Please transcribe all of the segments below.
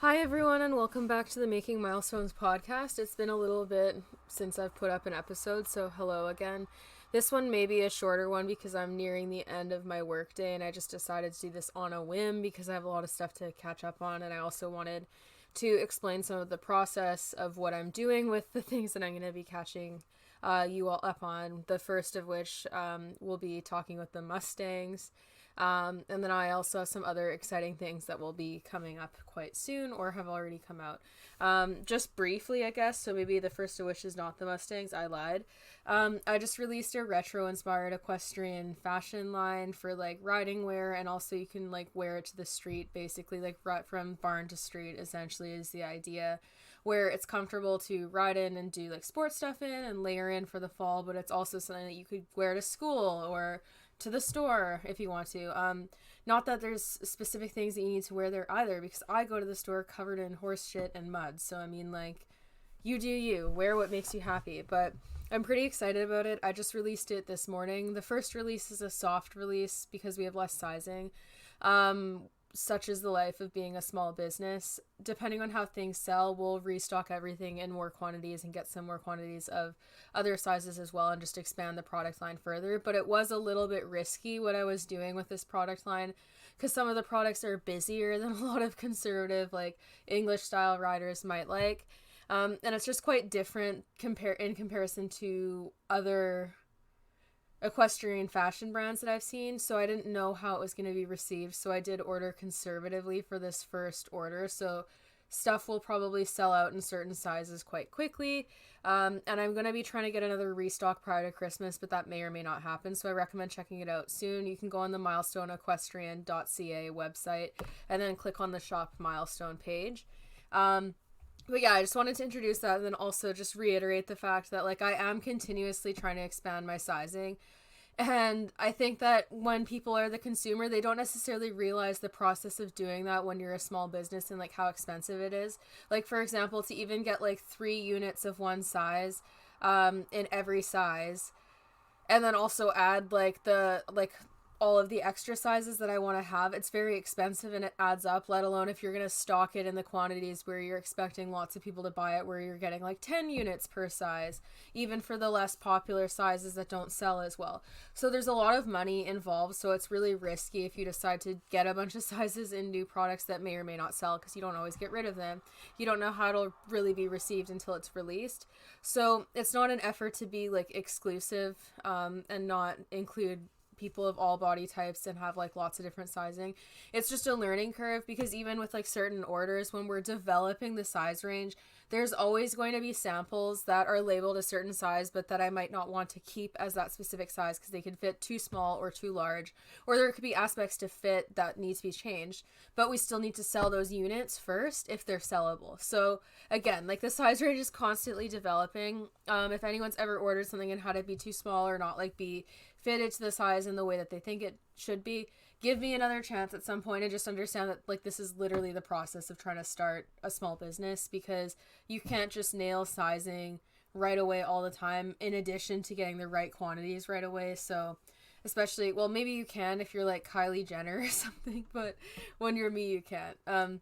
Hi, everyone, and welcome back to the Making Milestones podcast. It's been a little bit since I've put up an episode, so hello again. This one may be a shorter one because I'm nearing the end of my workday, and I just decided to do this on a whim because I have a lot of stuff to catch up on, and I also wanted to explain some of the process of what I'm doing with the things that I'm going to be catching you all up on. The first of which will be talking with the Mustangs. And then I also have some other exciting things that will be coming up quite soon or have already come out. Just briefly, I guess, so maybe the first of which is not the Mustangs. I lied. I just released a retro-inspired equestrian fashion line for, like, riding wear, and also you can, like, wear it to the street, basically, like, right from barn to street, essentially, is the idea, where it's comfortable to ride in and do, like, sports stuff in and layer in for the fall, but it's also something that you could wear to school or to the store if you want to. Not that there's specific things that you need to wear there either, because I go to the store covered in horse shit and mud. So I mean, like, you do you. Wear what makes you happy. But I'm pretty excited about it. I just released it this morning. The first release is a soft release because we have less sizing. Such is the life of being a small business. Depending on how things sell, we'll restock everything in more quantities and get some more quantities of other sizes as well and just expand the product line further. But it was a little bit risky what I was doing with this product line because some of the products are busier than a lot of conservative, like, English style riders might like. And it's just quite different in comparison to other equestrian fashion brands that I've seen, so I didn't know how it was going to be received, so I did order conservatively for this first order, so stuff will probably sell out in certain sizes quite quickly, and I'm going to be trying to get another restock prior to Christmas, but that may or may not happen, so I recommend checking it out soon. You can go on the milestoneequestrian.ca website and then click on the shop milestone page. But yeah, I just wanted to introduce that and then also just reiterate the fact that, like, I am continuously trying to expand my sizing. And I think that when people are the consumer, they don't necessarily realize the process of doing that when you're a small business and, like, how expensive it is. Like, for example, to even get, like, 3 units of one size in every size, and then also add, like, all of the extra sizes that I want to have, it's very expensive and it adds up, let alone if you're going to stock it in the quantities where you're expecting lots of people to buy it, where you're getting like 10 units per size, even for the less popular sizes that don't sell as well. So there's a lot of money involved, so it's really risky if you decide to get a bunch of sizes in new products that may or may not sell because you don't always get rid of them. You don't know how it'll really be received until it's released. So it's not an effort to be, like, exclusive and not include people of all body types and have, like, lots of different sizing. It's just a learning curve because even with, like, certain orders, when we're developing the size range, there's always going to be samples that are labeled a certain size but that I might not want to keep as that specific size because they could fit too small or too large, or there could be aspects to fit that need to be changed, but we still need to sell those units first if they're sellable. So again, like, the size range is constantly developing. If anyone's ever ordered something and had it be too small or not, like, be fitted to the size in the way that they think it should be, give me another chance at some point and just understand that, like, this is literally the process of trying to start a small business because you can't just nail sizing right away all the time in addition to getting the right quantities right away. So especially, well, maybe you can if you're like Kylie Jenner or something, but when you're me, you can't.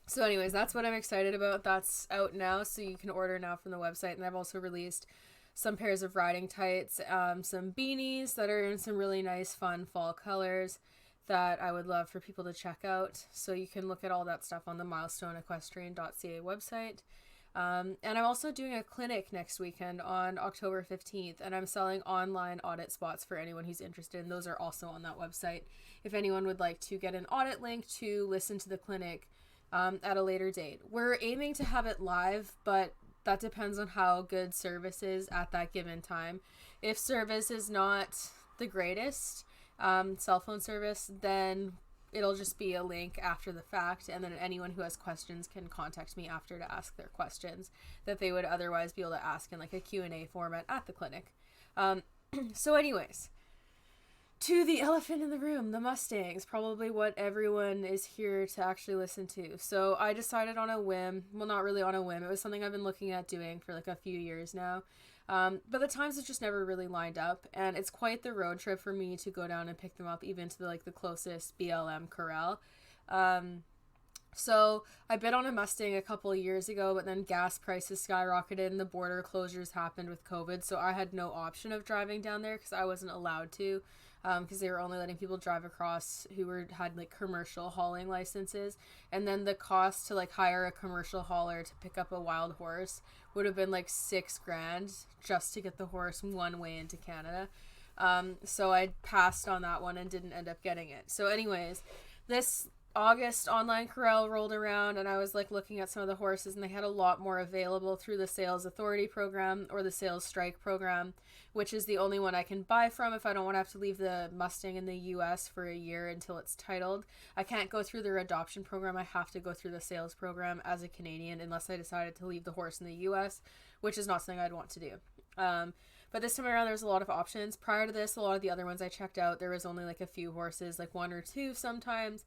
So anyways, that's what I'm excited about. That's out now, so you can order now from the website. And I've also released some pairs of riding tights, some beanies that are in some really nice, fun fall colors that I would love for people to check out. So you can look at all that stuff on the milestoneequestrian.ca website. And I'm also doing a clinic next weekend on October 15th, and I'm selling online audit spots for anyone who's interested, and those are also on that website. If anyone would like to get an audit link to listen to the clinic at a later date. We're aiming to have it live, but that depends on how good service is at that given time. If service is not the greatest, cell phone service, then it'll just be a link after the fact, and then anyone who has questions can contact me after to ask their questions that they would otherwise be able to ask in, like, a Q&A format at the clinic. So anyways, to the elephant in the room, the Mustangs, probably what everyone is here to actually listen to. So I decided on a whim, well, not really on a whim, it was something I've been looking at doing for, like, a few years now. But the times have just never really lined up, and it's quite the road trip for me to go down and pick them up, even to the closest BLM corral. So I bid on a Mustang a couple of years ago, but then gas prices skyrocketed and the border closures happened with COVID. So I had no option of driving down there because I wasn't allowed to, because they were only letting people drive across who had like commercial hauling licenses. And then the cost to like hire a commercial hauler to pick up a wild horse would have been like $6,000 just to get the horse one way into Canada. So I passed on that one and didn't end up getting it. So anyways, this August online corral rolled around and I was like looking at some of the horses and they had a lot more available through the sales authority program or the sales strike program, which is the only one I can buy from if I don't want to have to leave the Mustang in the US for a year until it's titled. I can't go through their adoption program. I have to go through the sales program as a Canadian unless I decided to leave the horse in the US, which is not something I'd want to do. But this time around, there's a lot of options. Prior to this, a lot of the other ones I checked out, there was only like a few horses, like 1 or 2 sometimes.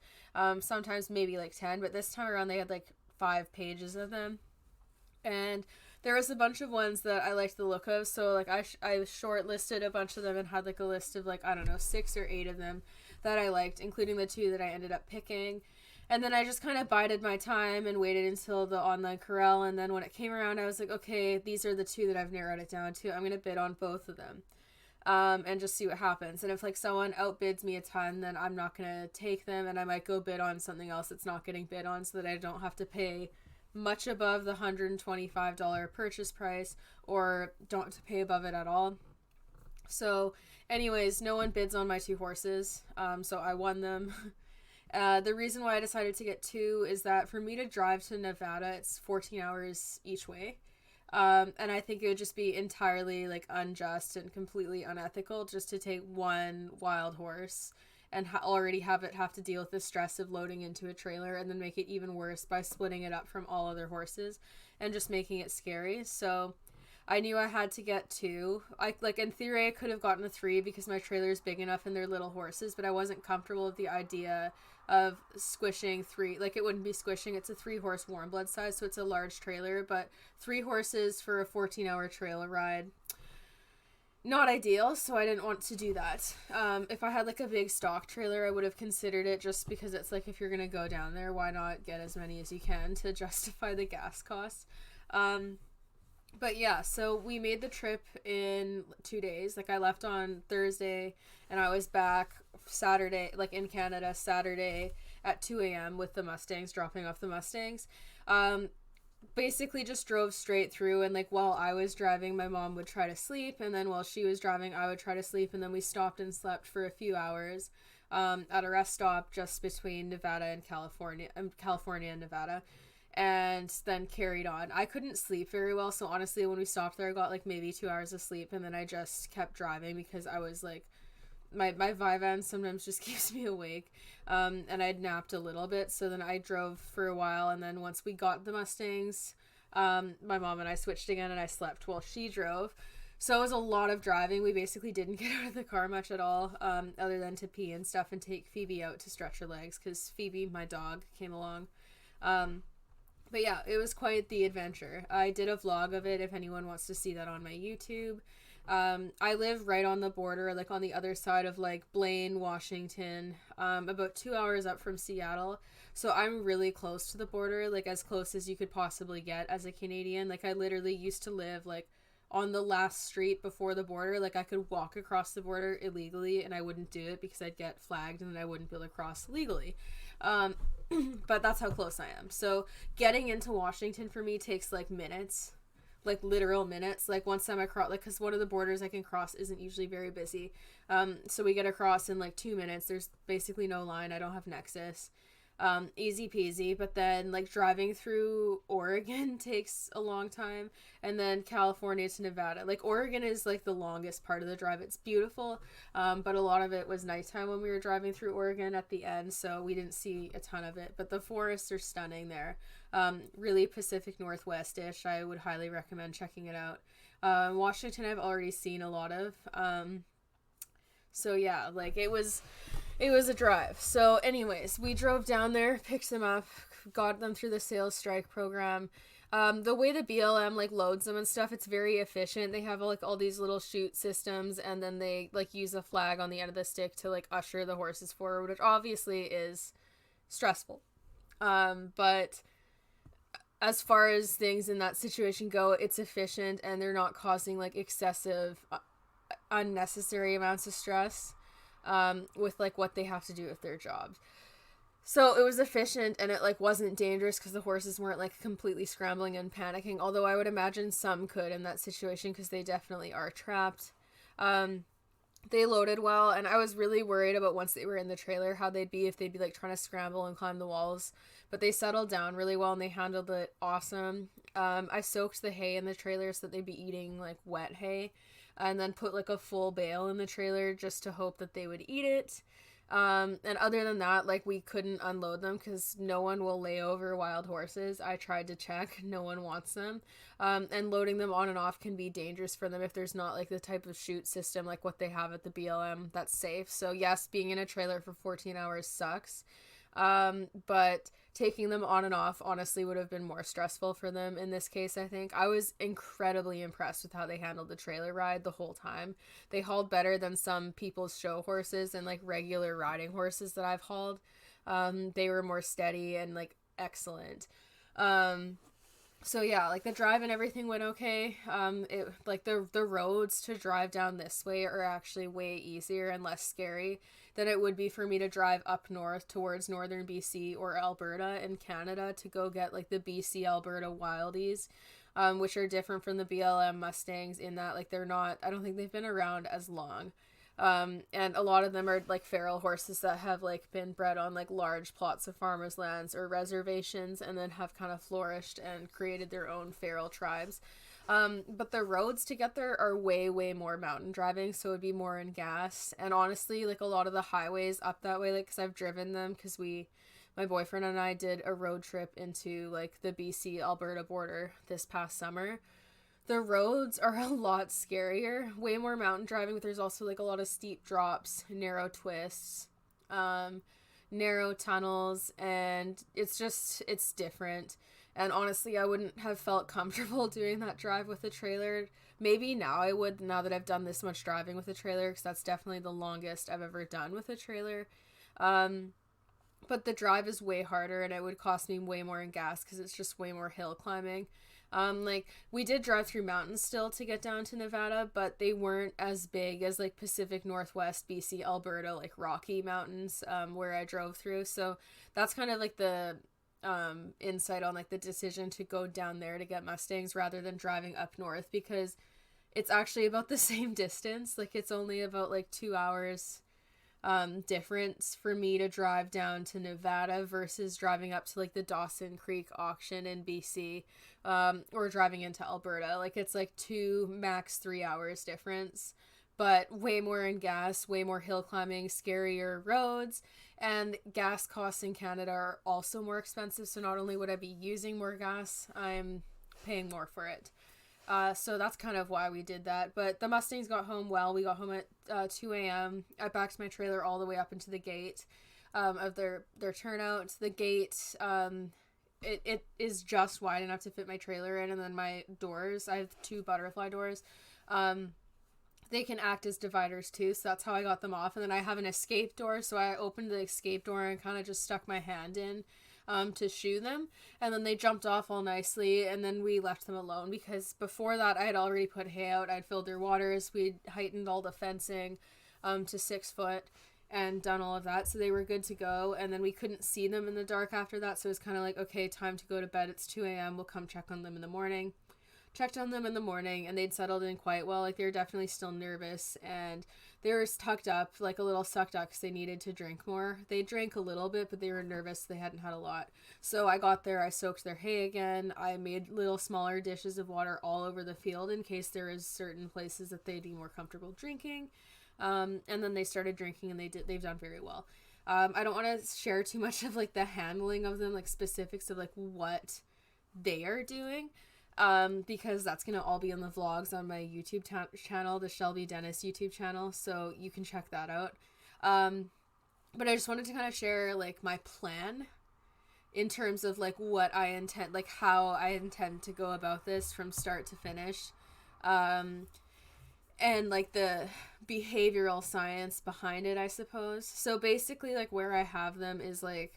Sometimes maybe like 10. But this time around, they had like 5 pages of them. And there was a bunch of ones that I liked the look of. So like I shortlisted a bunch of them and had like a list of like, I don't know, 6 or 8 of them that I liked, including the 2 that I ended up picking. And then I just kind of bided my time and waited until the online corral. And then when it came around, I was like, okay, these are the 2 that I've narrowed it down to. I'm going to bid on both of them and just see what happens. And if like someone outbids me a ton, then I'm not going to take them. And I might go bid on something else that's not getting bid on so that I don't have to pay much above the $125 purchase price or don't have to pay above it at all. So anyways, no one bids on my 2 horses. So I won them. The reason why I decided to get 2 is that for me to drive to Nevada, it's 14 hours each way. And I think it would just be entirely like unjust and completely unethical just to take one wild horse and already have it have to deal with the stress of loading into a trailer and then make it even worse by splitting it up from all other horses and just making it scary. So I knew I had to get 2. In theory I could have gotten a 3 because my trailer is big enough and they're little horses, but I wasn't comfortable with the idea of squishing 3. Like, it wouldn't be squishing. It's a 3-horse warm blood size, so it's a large trailer, but 3 horses for a 14-hour trail ride, not ideal, so I didn't want to do that. If I had like a big stock trailer, I would have considered it, just because it's like, if you're gonna go down there, why not get as many as you can to justify the gas costs. But yeah, so we made the trip in 2 days. Like, I left on Thursday and I was back Saturday, like in Canada, Saturday at 2 a.m. with the Mustangs, dropping off the Mustangs. Basically just drove straight through, and like while I was driving, my mom would try to sleep, and then while she was driving, I would try to sleep, and then we stopped and slept for a few hours at a rest stop just between Nevada and California and Nevada. And then carried on. I couldn't sleep very well, so honestly when we stopped there I got like maybe 2 hours of sleep, and then I just kept driving because I was like, my Vyvanse sometimes just keeps me awake, and I'd napped a little bit, so then I drove for a while, and then once we got the Mustangs, my mom and I switched again and I slept while she drove. So it was a lot of driving. We basically didn't get out of the car much at all, other than to pee and stuff and take Phoebe out to stretch her legs, because Phoebe, my dog, came along. But yeah, it was quite the adventure. I did a vlog of it if anyone wants to see that on my YouTube. I live right on the border, like on the other side of like Blaine, Washington, about 2 hours up from Seattle. So I'm really close to the border, like as close as you could possibly get as a Canadian. Like, I literally used to live like on the last street before the border. Like, I could walk across the border illegally and I wouldn't do it because I'd get flagged and then I wouldn't be able to cross legally. But that's how close I am. So getting into Washington for me takes like minutes, like literal minutes. Like, once I'm across, like, because one of the borders I can cross isn't usually very busy. So we get across in like 2 minutes. There's basically no line. I don't have Nexus. Easy peasy. But then like driving through Oregon takes a long time, and then California to Nevada. Like, Oregon is like the longest part of the drive. It's beautiful, but a lot of it was nighttime when we were driving through Oregon at the end, so we didn't see a ton of it, but the forests are stunning there. Really Pacific Northwest-ish. I would highly recommend checking it out. Washington I've already seen a lot of, so yeah, like, it was a drive. So anyways, we drove down there, picked them up, got them through the sales strike program. The way the BLM like loads them and stuff, it's very efficient. They have like all these little chute systems, and then they like use a flag on the end of the stick to like usher the horses forward, which obviously is stressful. But as far as things in that situation go, it's efficient and they're not causing like excessive, unnecessary amounts of stress with like what they have to do with their jobs. So it was efficient and it like wasn't dangerous because the horses weren't like completely scrambling and panicking. Although I would imagine some could in that situation because they definitely are trapped. They loaded well, and I was really worried about once they were in the trailer how they'd be if they'd be like trying to scramble and climb the walls. But they settled down really well and they handled it awesome. I soaked the hay in the trailer so that they'd be eating like wet hay, and then put like a full bale in the trailer just to hope that they would eat it. And other than that, like we couldn't unload them because no one will lay over wild horses. I tried to check, no one wants them. And loading them on and off can be dangerous for them if there's not like the type of chute system like what they have at the BLM that's safe. So yes, being in a trailer for 14 hours sucks. But taking them on and off honestly would have been more stressful for them in this case. I think I was incredibly impressed with how they handled the trailer ride the whole time. They hauled better than some people's show horses and like regular riding horses that I've hauled. They were more steady and like excellent. So yeah, like the drive and everything went okay. It like the roads to drive down this way are actually way easier and less scary than it would be for me to drive up north towards northern BC or Alberta in Canada to go get like the BC Alberta Wildies, which are different from the BLM Mustangs in that like they're not. I don't think they've been around as long. And a lot of them are like feral horses that have like been bred on like large plots of farmers' lands or reservations and then have kind of flourished and created their own feral tribes. But the roads to get there are way, way more mountain driving, so it would be more in gas. And honestly, like a lot of the highways up that way, like, because I've driven them, because my boyfriend and I did a road trip into like the BC Alberta border this past summer. The roads are a lot scarier, way more mountain driving, but there's also like a lot of steep drops, narrow twists, narrow tunnels, and it's different. And honestly, I wouldn't have felt comfortable doing that drive with a trailer. Maybe now I would, now that I've done this much driving with a trailer, because that's definitely the longest I've ever done with a trailer. But the drive is way harder, and it would cost me way more in gas because it's just way more hill climbing. Like we did drive through mountains still to get down to Nevada, but they weren't as big as like Pacific Northwest, BC, Alberta, like Rocky Mountains, where I drove through. So that's kind of like the insight on like the decision to go down there to get Mustangs rather than driving up north, because it's actually about the same distance. Like it's only about like 2 hours difference for me to drive down to Nevada versus driving up to like the Dawson Creek auction in BC, or driving into Alberta. Like it's like 2 max 3 hours difference, but way more in gas, way more hill climbing, scarier roads, and gas costs in Canada are also more expensive. So not only would I be using more gas, I'm paying more for it. So that's kind of why we did that. But the Mustangs got home well. We got home at 2 a.m. I backed my trailer all the way up into the gate of their turnout. The gate, it is just wide enough to fit my trailer in, and then my doors, I have 2 butterfly doors. They can act as dividers too, so that's how I got them off. And then I have an escape door, so I opened the escape door and kind of just stuck my hand in to shoo them, and then they jumped off all nicely, and then we left them alone because before that I had already put hay out. I'd filled their waters, we'd heightened all the fencing to 6 foot and done all of that, so they were good to go. And then we couldn't see them in the dark after that, so it was kind of like, okay, time to go to bed. It's 2 a.m. We'll come check on them in the morning. Checked on them in the morning, and they'd settled in quite well. Like they were definitely still nervous, and they were tucked up, like a little sucked up, because they needed to drink more. They drank a little bit, but they were nervous. They hadn't had a lot. So I got there, I soaked their hay again. I made little smaller dishes of water all over the field in case there is certain places that they'd be more comfortable drinking. And then they started drinking, and they've done very well. I don't want to share too much of like the handling of them, like specifics of like what they are doing. Because that's going to all be in the vlogs on my YouTube channel, the Shelby Dennis YouTube channel, so you can check that out. But I just wanted to kind of share, like, my plan in terms of, like, what I intend, like, how I intend to go about this from start to finish. And, like, the behavioral science behind it, I suppose. So basically, like, where I have them is, like,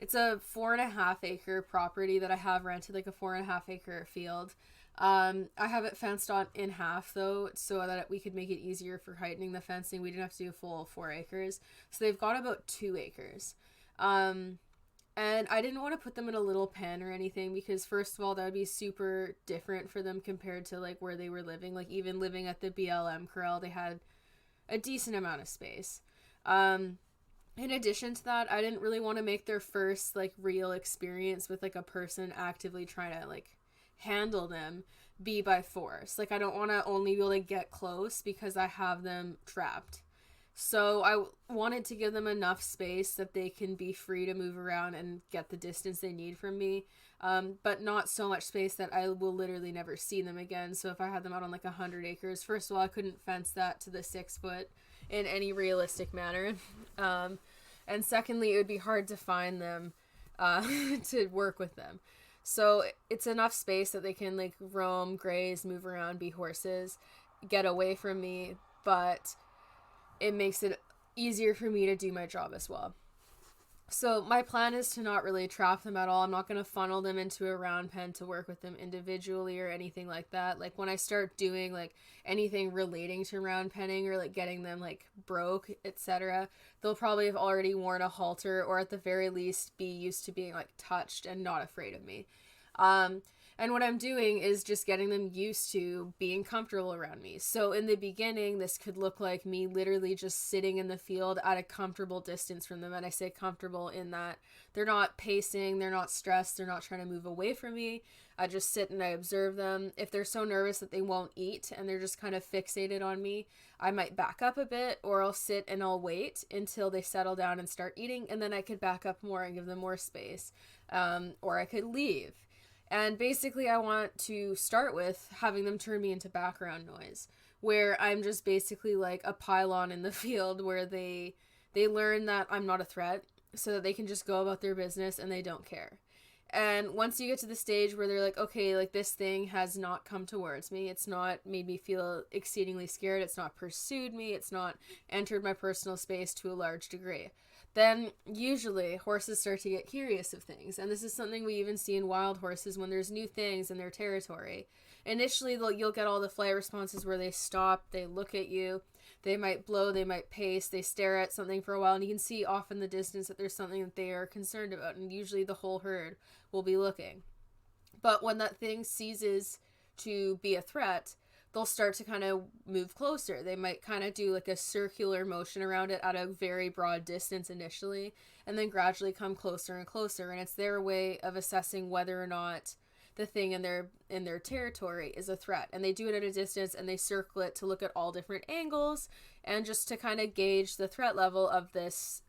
It's a 4.5 acre property that I have rented, like a 4.5 acre field. I have it fenced on in half though, so that we could make it easier for heightening the fencing. We didn't have to do a full 4 acres. So they've got about 2 acres. And I didn't want to put them in a little pen or anything because, first of all, that would be super different for them compared to like where they were living. Like even living at the BLM corral, they had a decent amount of space. In addition to that, I didn't really want to make their first like real experience with like a person actively trying to like handle them be by force. Like I don't want to only be able to get close because I have them trapped. So I wanted to give them enough space that they can be free to move around and get the distance they need from me, but not so much space that I will literally never see them again. So if I had them out on like 100 acres, first of all, I couldn't fence that to the 6 foot in any realistic manner. And secondly, it would be hard to find them to work with them. So it's enough space that they can like roam, graze, move around, be horses, get away from me, but it makes it easier for me to do my job as well. So my plan is to not really trap them at all. I'm not going to funnel them into a round pen to work with them individually or anything like that. Like when I start doing like anything relating to round penning or like getting them like broke, etc., they'll probably have already worn a halter or at the very least be used to being like touched and not afraid of me. And what I'm doing is just getting them used to being comfortable around me. So in the beginning, this could look like me literally just sitting in the field at a comfortable distance from them. And I say comfortable in that they're not pacing, they're not stressed, they're not trying to move away from me. I just sit and I observe them. If they're so nervous that they won't eat and they're just kind of fixated on me, I might back up a bit, or I'll sit and I'll wait until they settle down and start eating. And then I could back up more and give them more space. Or I could leave. And basically I want to start with having them turn me into background noise, where I'm just basically like a pylon in the field where they learn that I'm not a threat so that they can just go about their business and they don't care. And once you get to the stage where they're like, okay, like this thing has not come towards me, it's not made me feel exceedingly scared, it's not pursued me, it's not entered my personal space to a large degree, then usually horses start to get curious of things. And this is something we even see in wild horses when there's new things in their territory. Initially, you'll get all the flight responses where they stop, they look at you, they might blow, they might pace, they stare at something for a while, and you can see off in the distance that there's something that they are concerned about, and usually the whole herd will be looking. But when that thing ceases to be a threat, they'll start to kind of move closer. They might kind of do like a circular motion around it at a very broad distance initially, and then gradually come closer and closer. And it's their way of assessing whether or not the thing in their territory is a threat. And they do it at a distance, and they circle it to look at all different angles and just to kind of gauge the threat level of this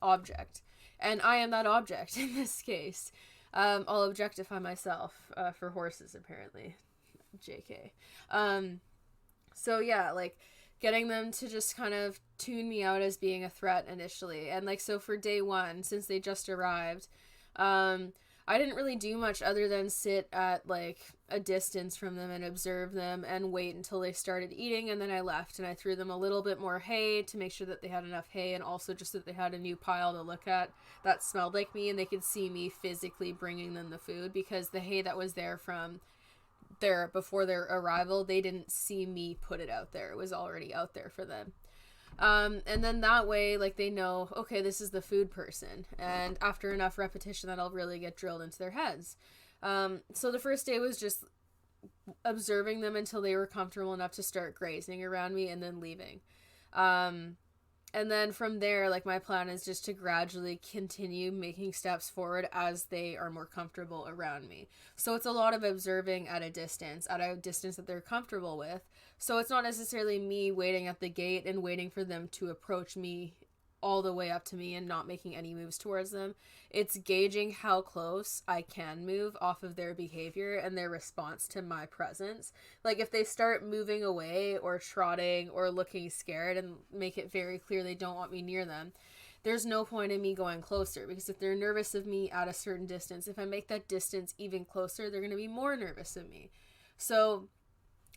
object. And I am that object in this case. I'll objectify myself for horses, apparently. JK. So yeah, like getting them to just kind of tune me out as being a threat initially. And like, so for day one, since they just arrived, I didn't really do much other than sit at like a distance from them and observe them and wait until they started eating, and then I left and I threw them a little bit more hay to make sure that they had enough hay, and also just that they had a new pile to look at that smelled like me and they could see me physically bringing them the food, because the hay that was there from there before their arrival, they didn't see me put it out there. It was already out there for them. And then that way, like, they know, okay, this is the food person. And after enough repetition, that'll really get drilled into their heads. So the first day was just observing them until they were comfortable enough to start grazing around me and then leaving. And then from there, like, my plan is just to gradually continue making steps forward as they are more comfortable around me. So it's a lot of observing at a distance that they're comfortable with. So it's not necessarily me waiting at the gate and waiting for them to approach me all the way up to me and not making any moves towards them. It's gauging how close I can move off of their behavior and their response to my presence. Like, if they start moving away or trotting or looking scared and make it very clear they don't want me near them, there's no point in me going closer, because if they're nervous of me at a certain distance, if I make that distance even closer, they're going to be more nervous of me. So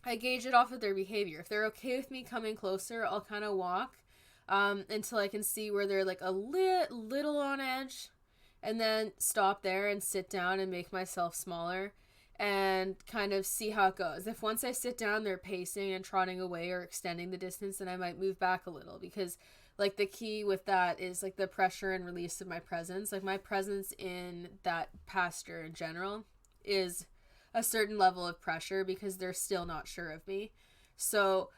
I gauge it off of their behavior. If they're okay with me coming closer, I'll kind of walk until I can see where they're like a little on edge, and then stop there and sit down and make myself smaller and kind of see how it goes. If once I sit down, they're pacing and trotting away or extending the distance, then I might move back a little, because like the key with that is like the pressure and release of my presence. Like my presence in that pasture in general is a certain level of pressure because they're still not sure of me. So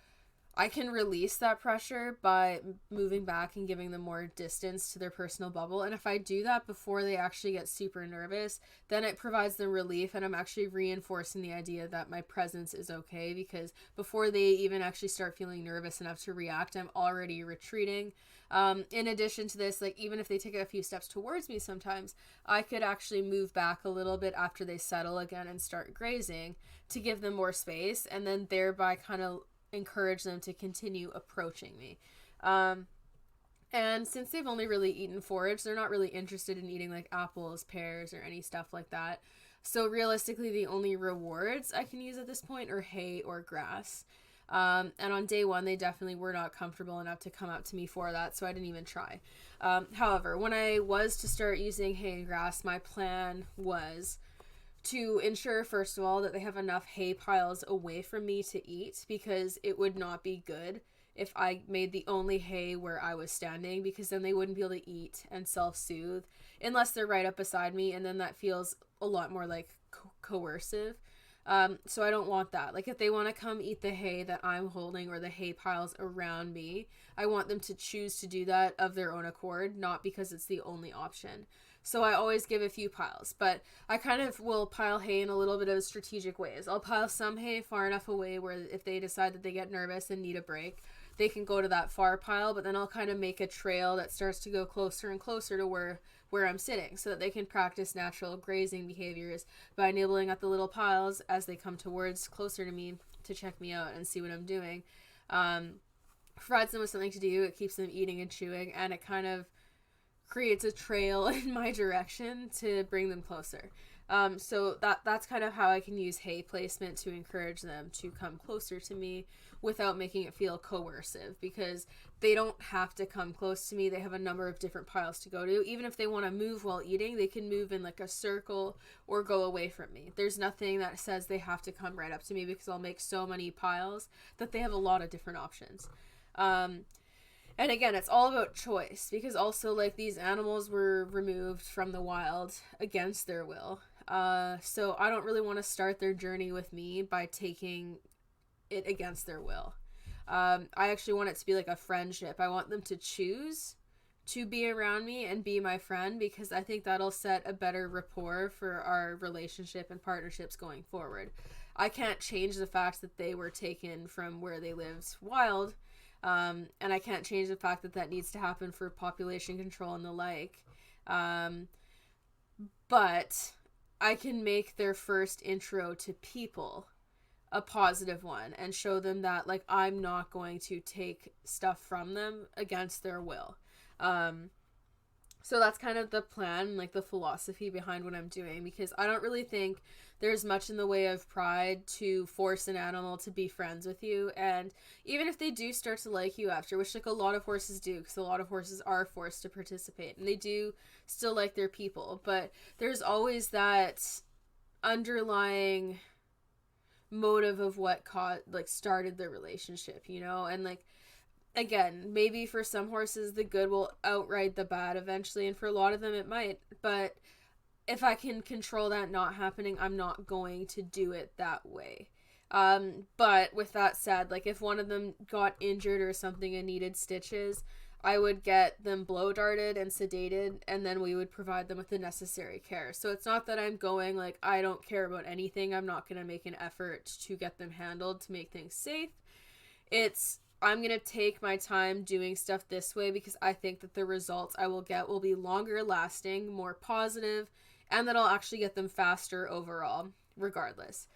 I can release that pressure by moving back and giving them more distance to their personal bubble. And if I do that before they actually get super nervous, then it provides them relief, and I'm actually reinforcing the idea that my presence is okay, because before they even actually start feeling nervous enough to react, I'm already retreating. In addition to this, like even if they take a few steps towards me sometimes, I could actually move back a little bit after they settle again and start grazing to give them more space, and then thereby kind of encourage them to continue approaching me. And since they've only really eaten forage, they're not really interested in eating like apples, pears, or any stuff like that. So realistically, the only rewards I can use at this point are hay or grass. And on day one, they definitely were not comfortable enough to come up to me for that, so I didn't even try. However, when I was to start using hay and grass, my plan was to ensure, first of all, that they have enough hay piles away from me to eat, because it would not be good if I made the only hay where I was standing, because then they wouldn't be able to eat and self-soothe unless they're right up beside me, and then that feels a lot more like coercive. So I don't want that. Like if they want to come eat the hay that I'm holding or the hay piles around me, I want them to choose to do that of their own accord, not because it's the only option. So I always give a few piles, but I kind of will pile hay in a little bit of strategic ways. I'll pile some hay far enough away where if they decide that they get nervous and need a break, they can go to that far pile, but then I'll kind of make a trail that starts to go closer and closer to where I'm sitting, so that they can practice natural grazing behaviors by nibbling at the little piles as they come towards closer to me to check me out and see what I'm doing. Provides them with something to do. It keeps them eating and chewing, and it kind of creates a trail in my direction to bring them closer. So that's kind of how I can use hay placement to encourage them to come closer to me without making it feel coercive, because they don't have to come close to me. They have a number of different piles to go to. Even if they want to move while eating, they can move in like a circle or go away from me. There's nothing that says they have to come right up to me, because I'll make so many piles that they have a lot of different options. And again, it's all about choice, because also like these animals were removed from the wild against their will. So I don't really want to start their journey with me by taking it against their will. I actually want it to be like a friendship. I want them to choose to be around me and be my friend, because I think that'll set a better rapport for our relationship and partnerships going forward. I can't change the fact that they were taken from where they lived wild. And I can't change the fact that that needs to happen for population control and the like. But I can make their first intro to people a positive one and show them that like I'm not going to take stuff from them against their will. So that's kind of the plan, like the philosophy behind what I'm doing, because I don't really think there's much in the way of pride to force an animal to be friends with you. And even if they do start to like you after, which like a lot of horses do, because a lot of horses are forced to participate and they do still like their people, but there's always that underlying motive of what started the relationship, you know? And like, again, maybe for some horses the good will outride the bad eventually, and for a lot of them it might, but if I can control that not happening, I'm not going to do it that way. But with that said, like if one of them got injured or something and needed stitches, I would get them blow darted and sedated, and then we would provide them with the necessary care. So it's not that I'm going like I don't care about anything. I'm not going to make an effort to get them handled to make things safe. It's I'm going to take my time doing stuff this way because I think that the results I will get will be longer lasting, more positive, and that I'll actually get them faster overall, regardless.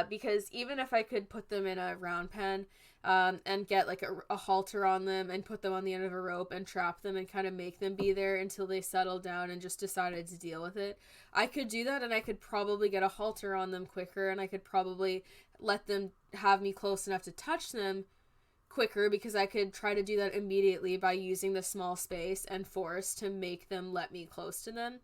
Because even if I could put them in a round pen and get like a halter on them and put them on the end of a rope and trap them and kind of make them be there until they settle down and just decided to deal with it, I could do that, and I could probably get a halter on them quicker, and I could probably let them have me close enough to touch them quicker, because I could try to do that immediately by using the small space and force to make them let me close to them.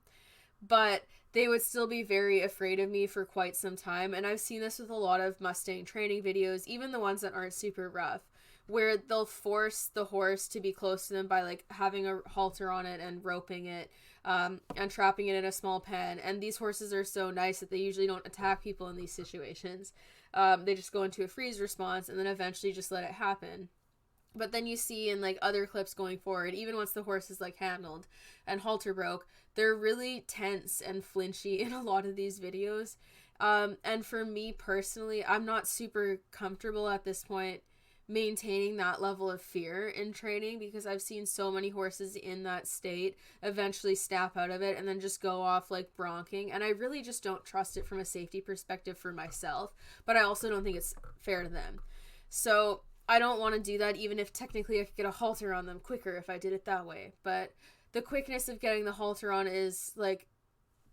but they would still be very afraid of me for quite some time. And I've seen this with a lot of Mustang training videos, even the ones that aren't super rough, where they'll force the horse to be close to them by like having a halter on it and roping it, and trapping it in a small pen. And these horses are so nice that they usually don't attack people in these situations. They just go into a freeze response and then eventually just let it happen. But then you see in like other clips going forward, even once the horse is like handled and halter broke, they're really tense and flinchy in a lot of these videos. And for me personally, I'm not super comfortable at this point maintaining that level of fear in training, because I've seen so many horses in that state eventually snap out of it and then just go off like bronking, and I really just don't trust it from a safety perspective for myself, but I also don't think it's fair to them. So I don't want to do that, even if technically I could get a halter on them quicker if I did it that way. But the quickness of getting the halter on is like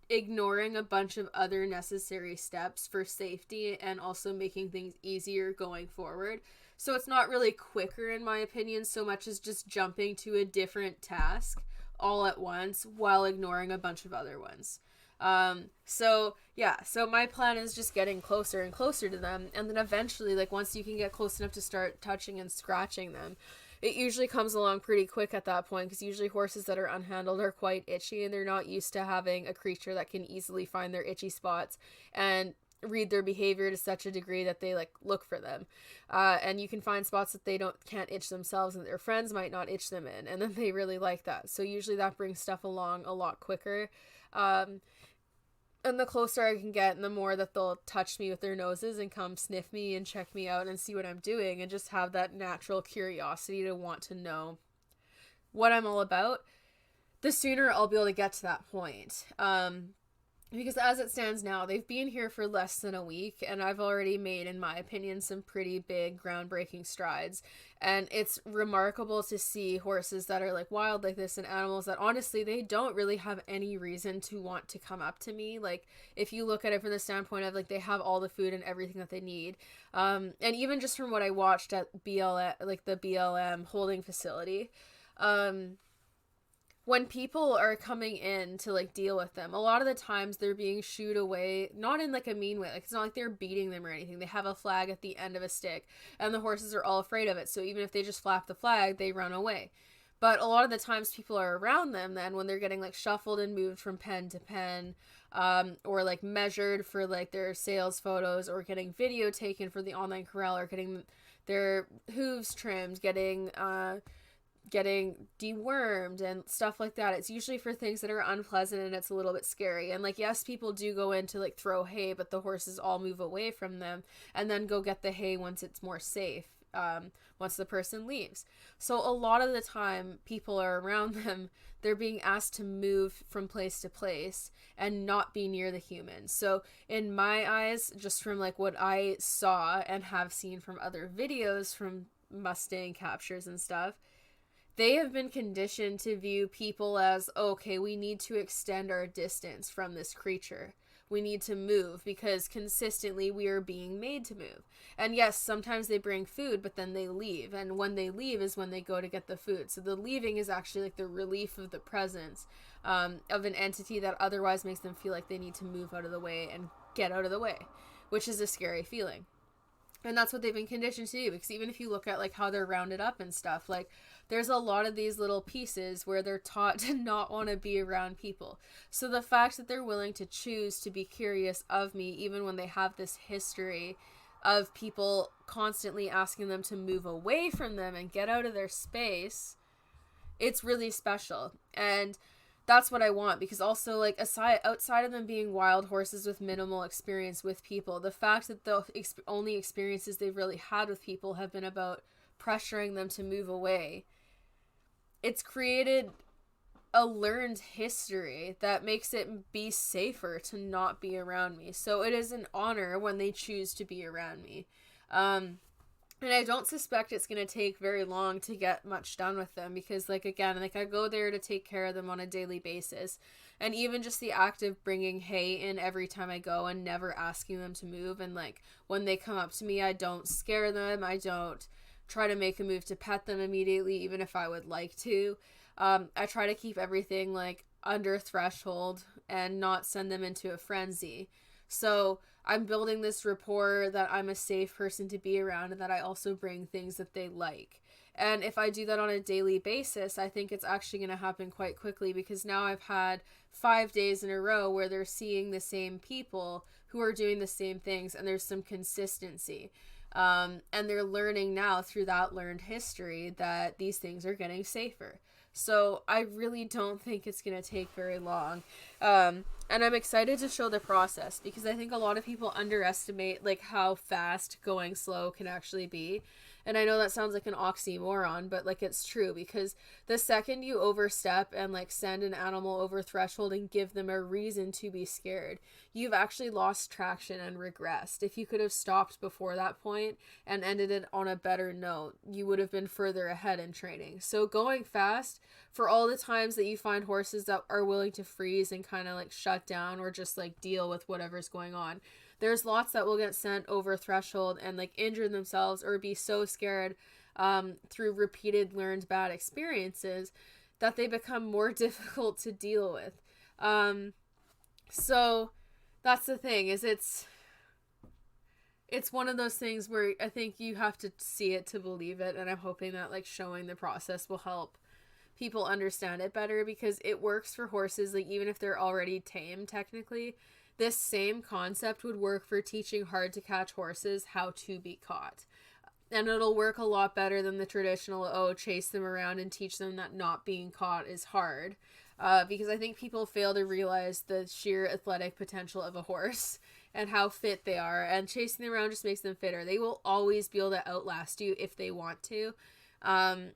ignoring a bunch of other necessary steps for safety and also making things easier going forward. So it's not really quicker in my opinion so much as just jumping to a different task all at once while ignoring a bunch of other ones. So my plan is just getting closer and closer to them, and then eventually, like, once you can get close enough to start touching and scratching them, it usually comes along pretty quick at that point, because usually horses that are unhandled are quite itchy and they're not used to having a creature that can easily find their itchy spots and read their behavior to such a degree that they like look for them, and you can find spots that they can't itch themselves and their friends might not itch them in, and then they really like that. So usually that brings stuff along a lot quicker, and the closer I can get and the more that they'll touch me with their noses and come sniff me and check me out and see what I'm doing and just have that natural curiosity to want to know what I'm all about, the sooner I'll be able to get to that point. Because as it stands now, they've been here for less than a week, and I've already made, in my opinion, some pretty big groundbreaking strides. And it's remarkable to see horses that are like wild like this, and animals that honestly they don't really have any reason to want to come up to me. Like, if you look at it from the standpoint of like they have all the food and everything that they need, and even just from what I watched at the BLM holding facility, when people are coming in to like deal with them, a lot of the times they're being shooed away, not in like a mean way. Like, it's not like they're beating them or anything. They have a flag at the end of a stick and the horses are all afraid of it. So even if they just flap the flag, they run away. But a lot of the times people are around them then when they're getting like shuffled and moved from pen to pen, or like measured for like their sales photos, or getting video taken for the online corral, or getting their hooves trimmed, getting dewormed and stuff like that. It's usually for things that are unpleasant and it's a little bit scary. And like, yes, people do go in to like throw hay, but the horses all move away from them and then go get the hay once it's more safe, once the person leaves. So a lot of the time people are around them, they're being asked to move from place to place and not be near the humans. So in my eyes, just from like what I saw and have seen from other videos from Mustang captures and stuff, they have been conditioned to view people as, okay, we need to extend our distance from this creature. We need to move because consistently we are being made to move. And yes, sometimes they bring food, but then they leave. And when they leave is when they go to get the food. So the leaving is actually like the relief of the presence, of an entity that otherwise makes them feel like they need to move out of the way and get out of the way, which is a scary feeling. And that's what they've been conditioned to do, because even if you look at like how they're rounded up and stuff, like there's a lot of these little pieces where they're taught to not want to be around people. So the fact that they're willing to choose to be curious of me, even when they have this history of people constantly asking them to move away from them and get out of their space, it's really special. And that's what I want, because also like outside of them being wild horses with minimal experience with people, the fact that the only experiences they've really had with people have been about pressuring them to move away, it's created a learned history that makes it be safer to not be around me. So it is an honor when they choose to be around me. And I don't suspect it's going to take very long to get much done with them, because like, again, like I go there to take care of them on a daily basis. And even just the act of bringing hay in every time I go and never asking them to move. And like when they come up to me, I don't scare them. I don't try to make a move to pet them immediately, even if I would like to. I try to keep everything like under threshold and not send them into a frenzy. So I'm building this rapport that I'm a safe person to be around and that I also bring things that they like. And if I do that on a daily basis, I think it's actually going to happen quite quickly, because now I've had 5 days in a row where they're seeing the same people who are doing the same things, and there's some consistency. And they're learning now through that learned history that these things are getting safer. So I really don't think it's going to take very long. And I'm excited to show the process, because I think a lot of people underestimate like how fast going slow can actually be. And I know that sounds like an oxymoron, but like it's true, because the second you overstep and like send an animal over threshold and give them a reason to be scared, you've actually lost traction and regressed. If you could have stopped before that point and ended it on a better note, you would have been further ahead in training. So going fast, for all the times that you find horses that are willing to freeze and kind of like shut down or just like deal with whatever's going on, there's lots that will get sent over threshold and like injure themselves or be so scared through repeated learned bad experiences that they become more difficult to deal with. So that's the thing, is it's one of those things where I think you have to see it to believe it, and I'm hoping that like showing the process will help people understand it better, because it works for horses. Like even if they're already tame, technically this same concept would work for teaching hard to catch horses how to be caught. And it'll work a lot better than the traditional, chase them around and teach them that not being caught is hard. Because I think people fail to realize the sheer athletic potential of a horse and how fit they are. And chasing them around just makes them fitter. They will always be able to outlast you if they want to. And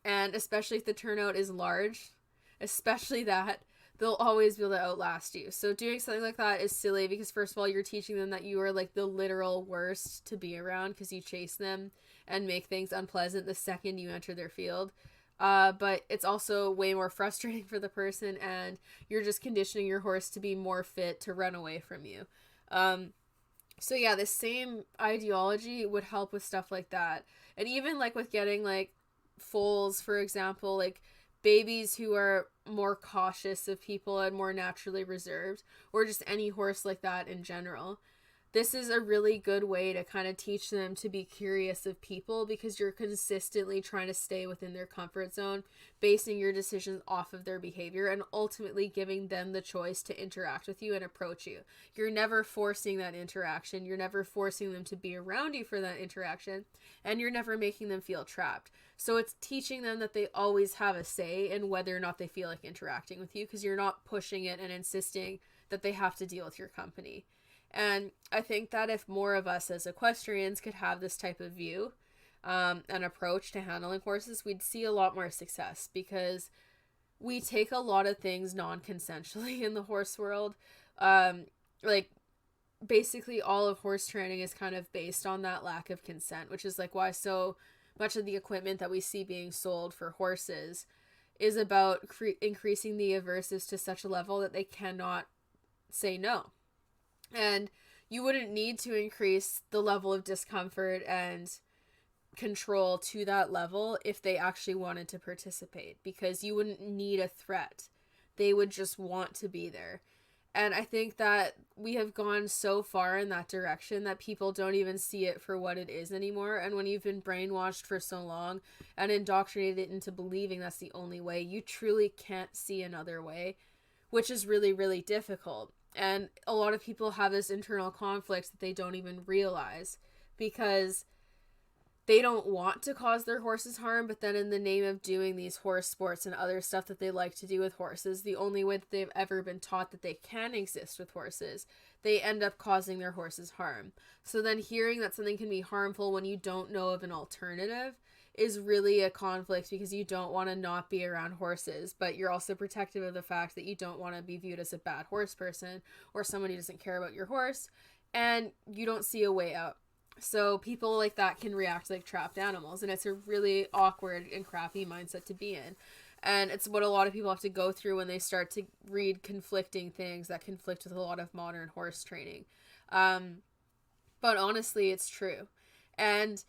especially if the turnout is large, especially that, they'll always be able to outlast you. So doing something like that is silly, because first of all, you're teaching them that you are like the literal worst to be around, because you chase them and make things unpleasant the second you enter their field. But it's also way more frustrating for the person, and you're just conditioning your horse to be more fit to run away from you. So yeah, this same ideology would help with stuff like that. And even like with getting like foals, for example, like babies who are more cautious of people and more naturally reserved, or just any horse like that in general. This is a really good way to kind of teach them to be curious of people, because you're consistently trying to stay within their comfort zone, basing your decisions off of their behavior, and ultimately giving them the choice to interact with you and approach you. You're never forcing that interaction. You're never forcing them to be around you for that interaction, and you're never making them feel trapped. So it's teaching them that they always have a say in whether or not they feel like interacting with you, because you're not pushing it and insisting that they have to deal with your company. And I think that if more of us as equestrians could have this type of view and approach to handling horses, we'd see a lot more success, because we take a lot of things non-consensually in the horse world. Like basically all of horse training is kind of based on that lack of consent, which is like why so much of the equipment that we see being sold for horses is about increasing the aversives to such a level that they cannot say no. And you wouldn't need to increase the level of discomfort and control to that level if they actually wanted to participate, because you wouldn't need a threat. They would just want to be there. And I think that we have gone so far in that direction that people don't even see it for what it is anymore. And when you've been brainwashed for so long and indoctrinated into believing that's the only way, you truly can't see another way, which is really, really difficult. And a lot of people have this internal conflict that they don't even realize, because they don't want to cause their horses harm, but then in the name of doing these horse sports and other stuff that they like to do with horses, the only way that they've ever been taught that they can exist with horses, they end up causing their horses harm. So then hearing that something can be harmful when you don't know of an alternative is really a conflict, because you don't want to not be around horses, but you're also protective of the fact that you don't want to be viewed as a bad horse person or someone who doesn't care about your horse, and you don't see a way out. So people like that can react like trapped animals, and it's a really awkward and crappy mindset to be in. And it's what a lot of people have to go through when they start to read conflicting things that conflict with a lot of modern horse training. But honestly, it's true. And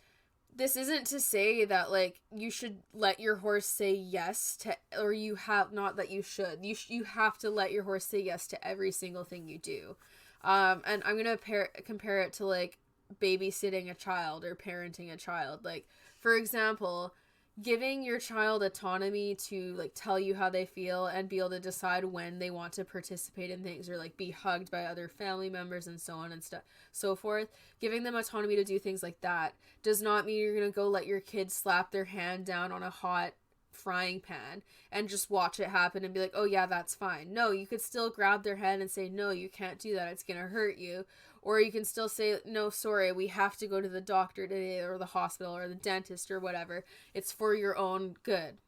this isn't to say that like you should let your horse say yes to, or you have, not that you should, you have to let your horse say yes to every single thing you do. And I'm gonna compare it to like babysitting a child or parenting a child. Like, for example, giving your child autonomy to like tell you how they feel and be able to decide when they want to participate in things or like be hugged by other family members and so on and stuff, so forth. Giving them autonomy to do things like that does not mean you're gonna go let your kid slap their hand down on a hot frying pan and just watch it happen and be like, oh yeah, that's fine. No, you could still grab their hand and say, no, you can't do that, it's gonna hurt you. Or you can still say, no, sorry, we have to go to the doctor today, or the hospital, or the dentist, or whatever. It's for your own good.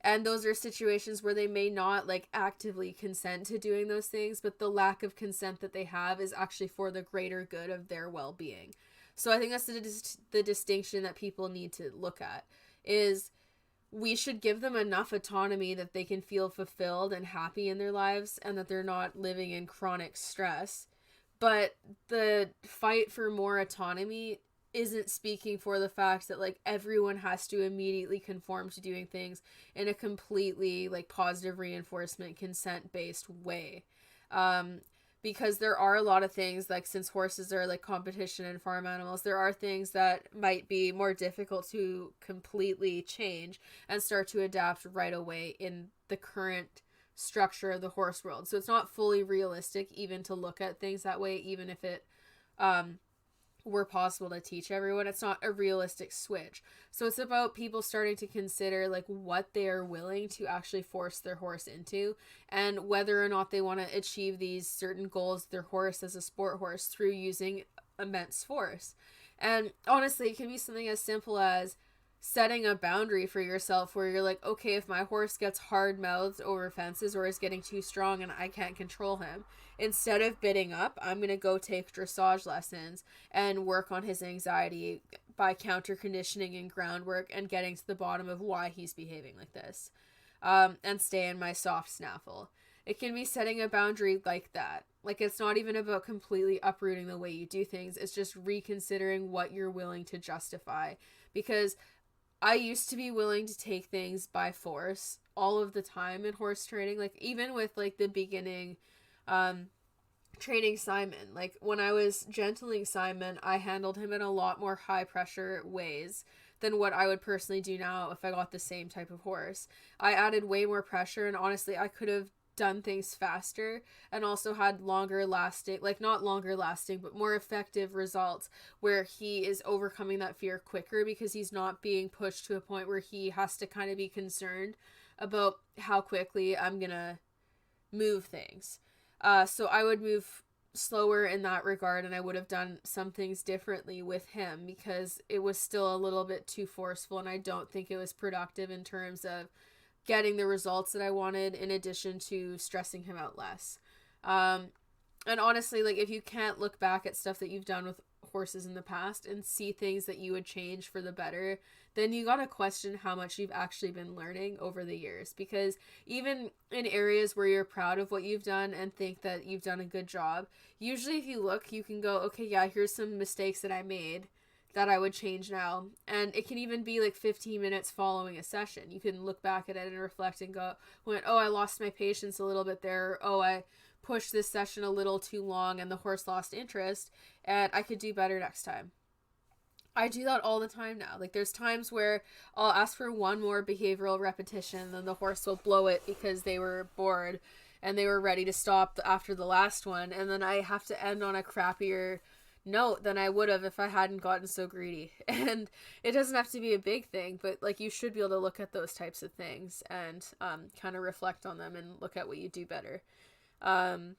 And those are situations where they may not like actively consent to doing those things, but the lack of consent that they have is actually for the greater good of their well-being. So I think that's the distinction that people need to look at, is we should give them enough autonomy that they can feel fulfilled and happy in their lives and that they're not living in chronic stress. But the fight for more autonomy isn't speaking for the fact that like everyone has to immediately conform to doing things in a completely like positive reinforcement consent based way. Because there are a lot of things, like since horses are like competition and farm animals, there are things that might be more difficult to completely change and start to adapt right away in the current structure of the horse world. So it's not fully realistic even to look at things that way, even if it were possible to teach everyone. It's not a realistic switch. So it's about people starting to consider like what they are willing to actually force their horse into, and whether or not they want to achieve these certain goals their horse as a sport horse through using immense force. And honestly, it can be something as simple as setting a boundary for yourself where you're like, okay, if my horse gets hard mouthed over fences or is getting too strong and I can't control him, instead of bidding up, I'm going to go take dressage lessons and work on his anxiety by counter conditioning and groundwork and getting to the bottom of why he's behaving like this, and stay in my soft snaffle. It can be setting a boundary like that. Like, it's not even about completely uprooting the way you do things. It's just reconsidering what you're willing to justify. Because I used to be willing to take things by force all of the time in horse training. Like, even with, like, the beginning training Simon. Like, when I was gentling Simon, I handled him in a lot more high-pressure ways than what I would personally do now if I got the same type of horse. I added way more pressure, and honestly, I could have done things faster and also had longer lasting, like not longer lasting, but more effective results where he is overcoming that fear quicker because he's not being pushed to a point where he has to kind of be concerned about how quickly I'm gonna move things. So I would move slower in that regard, and I would have done some things differently with him because it was still a little bit too forceful, and I don't think it was productive in terms of getting the results that I wanted, in addition to stressing him out less. And honestly, like, if you can't look back at stuff that you've done with horses in the past and see things that you would change for the better, then you gotta question how much you've actually been learning over the years. Because even in areas where you're proud of what you've done and think that you've done a good job, usually if you look, you can go, okay, yeah, here's some mistakes that I made that I would change now. And it can even be like 15 minutes following a session. You can look back at it and reflect and go, oh, I lost my patience a little bit there. Oh, I pushed this session a little too long and the horse lost interest, and I could do better next time. I do that all the time now. Like, there's times where I'll ask for one more behavioral repetition, and then the horse will blow it because they were bored and they were ready to stop after the last one, and then I have to end on a crappier note than I would have if I hadn't gotten so greedy. And it doesn't have to be a big thing, but like, you should be able to look at those types of things and kind of reflect on them and look at what you do better. And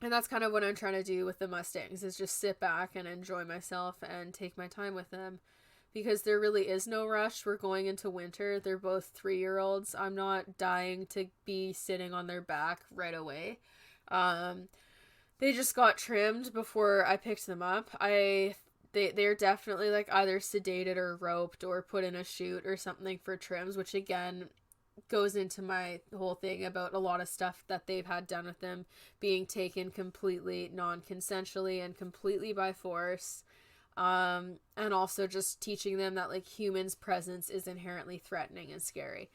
that's kind of what I'm trying to do with the Mustangs, is just sit back and enjoy myself and take my time with them, because there really is no rush. We're going into winter. They're both 3-year-olds. I'm not dying to be sitting on their back right away. They just got trimmed before I picked them up. They're definitely like either sedated or roped or put in a chute or something for trims, which again goes into my whole thing about a lot of stuff that they've had done with them being taken completely non-consensually and completely by force. And also just teaching them that like humans' presence is inherently threatening and scary.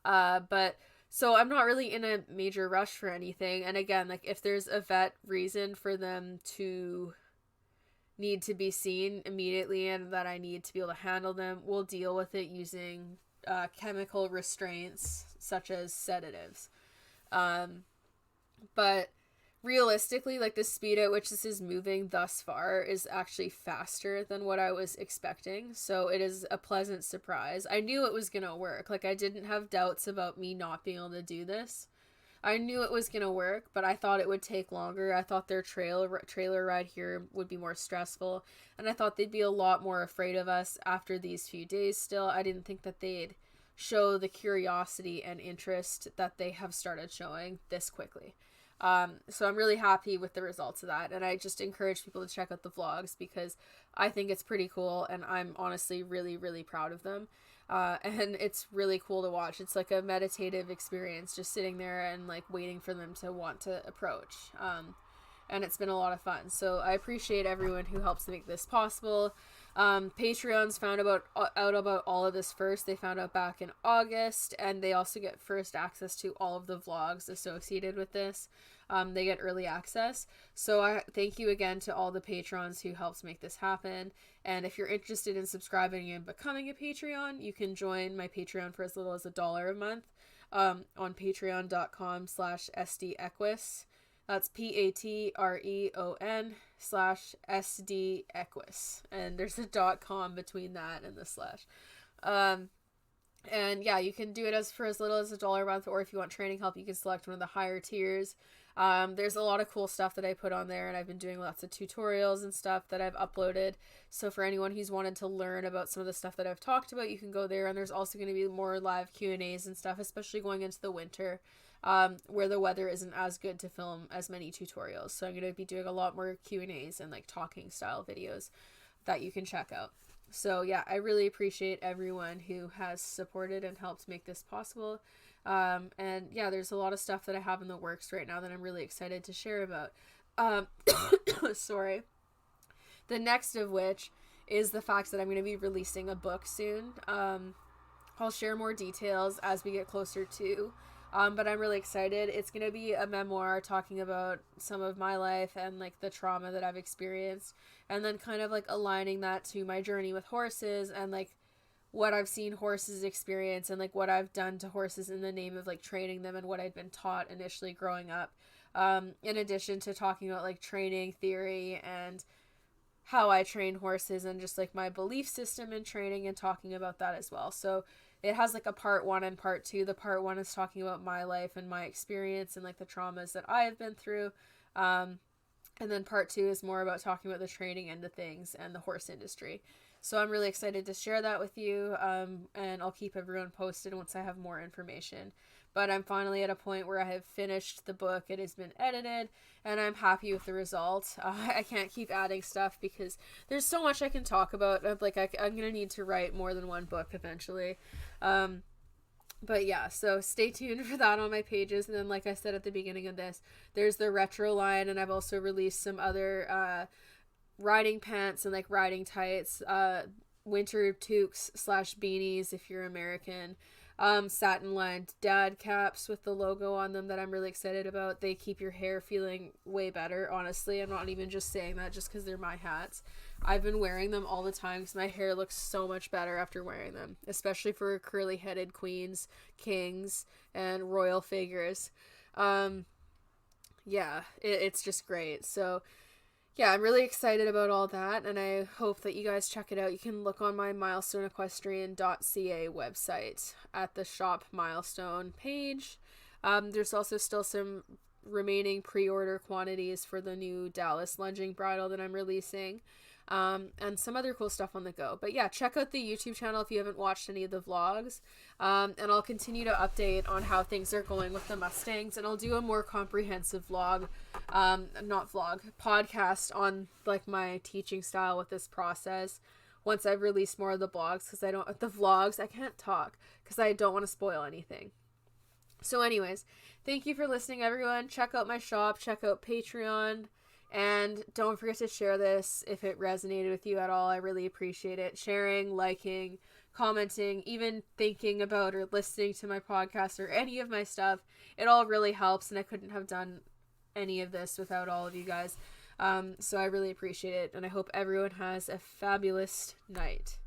But so I'm not really in a major rush for anything. And again, like if there's a vet reason for them to need to be seen immediately and that I need to be able to handle them, we'll deal with it using chemical restraints such as sedatives. But realistically, like the speed at which this is moving thus far is actually faster than what I was expecting. So it is a pleasant surprise. I knew it was going to work. Like I didn't have doubts about me not being able to do this. I knew it was going to work, but I thought it would take longer. I thought their trailer ride here would be more stressful, and I thought they'd be a lot more afraid of us after these few days still. I didn't think that they'd show the curiosity and interest that they have started showing this quickly. So I'm really happy with the results of that, and I just encourage people to check out the vlogs because I think it's pretty cool, and I'm honestly really, really proud of them. And it's really cool to watch. It's like a meditative experience, just sitting there and like waiting for them to want to approach. And it's been a lot of fun. So I appreciate everyone who helps to make this possible. Patreons found out about all of this first. They found out back in August, and they also get first access to all of the vlogs associated with this. They get early access. So I thank you again to all the patrons who helps make this happen. And if you're interested in subscribing and becoming a Patreon, you can join my Patreon for as little as $1 a month on patreon.com/SDEquus. That's patreon/SDEquus. And there's a .com between that and the slash. And yeah, you can do it for as little as $1 a month, or if you want training help, you can select one of the higher tiers. There's a lot of cool stuff that I put on there, and I've been doing lots of tutorials and stuff that I've uploaded. So for anyone who's wanted to learn about some of the stuff that I've talked about, you can go there. And there's also going to be more live Q&As and stuff, especially going into the winter, where the weather isn't as good to film as many tutorials. So I'm going to be doing a lot more Q&As and like talking style videos that you can check out. So yeah, I really appreciate everyone who has supported and helped make this possible. And yeah, there's a lot of stuff that I have in the works right now that I'm really excited to share about. Sorry. The next of which is the fact that I'm going to be releasing a book soon. I'll share more details as we get closer to, but I'm really excited. It's going to be a memoir talking about some of my life and like the trauma that I've experienced, and then kind of like aligning that to my journey with horses and like what I've seen horses experience and like what I've done to horses in the name of like training them and what I'd been taught initially growing up. In addition to talking about like training theory and how I train horses and just like my belief system in training and talking about that as well. So it has like a part 1 and part 2. The part 1 is talking about my life and my experience and like the traumas that I have been through. And then part 2 is more about talking about the training end of things and the horse industry. So I'm really excited to share that with you. And I'll keep everyone posted once I have more information. But I'm finally at a point where I have finished the book. It has been edited, and I'm happy with the result. I can't keep adding stuff because there's so much I can talk about. I'm going to need to write more than one book eventually. But yeah, so stay tuned for that on my pages. And then, like I said at the beginning of this, there's the retro line, and I've also released some other riding pants and like riding tights, winter toques / beanies if you're American. Satin lined dad caps with the logo on them that I'm really excited about. They keep your hair feeling way better, honestly. I'm not even just saying that just because they're my hats. I've been wearing them all the time because my hair looks so much better after wearing them, especially for curly headed queens, kings, and royal figures. Yeah, it's just great. So yeah, I'm really excited about all that, and I hope that you guys check it out. You can look on my milestoneequestrian.ca website at the Shop Milestone page. There's also still some remaining pre-order quantities for the new Dallas lunging bridle that I'm releasing, and some other cool stuff on the go. But yeah, check out the YouTube channel if you haven't watched any of the vlogs, and I'll continue to update on how things are going with the Mustangs, and I'll do a more comprehensive podcast on like my teaching style with this process once I've released more of the blogs, because I can't talk because I don't want to spoil anything. So anyways, thank you for listening, everyone. Check out my shop, check out Patreon, and And don't forget to share this if it resonated with you at all. I really appreciate it. Sharing, liking, commenting, even thinking about or listening to my podcast or any of my stuff. It all really helps, and I couldn't have done any of this without all of you guys. So I really appreciate it, and I hope everyone has a fabulous night.